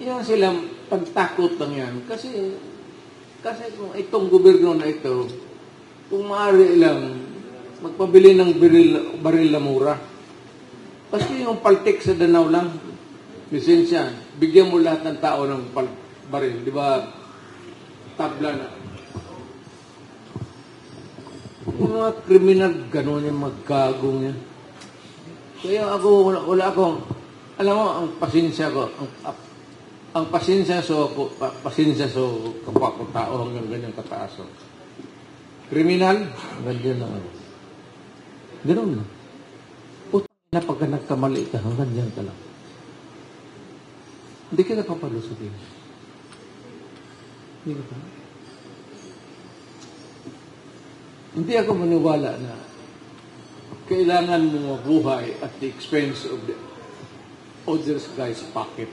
yan sila, pagtakot lang yan. Kasi kung itong gobyerno na ito, kung maaari lang, magpabili ng baril na mura. Kasi yung paltik sa Danau lang, lisensya, bigyan mo lahat ng tao ng baril. Di ba? Tabla na. Yung mga kriminal, gano'n yung magkagong yan. Kaya ako, wala akong, alam mo, ang pasensya ko, ang pasensya so kapwa ko tao hanggang ganyan kataas. Kriminal, ganyan lang. Gano'n lang. Putang na pagka nagkamali ka, hanggang dyan ka lang. Hindi ka napapalusutin. Hindi ka pa. Hindi ako maniwala na kailangan mo mabuhay at the expense of the other guy's pocket.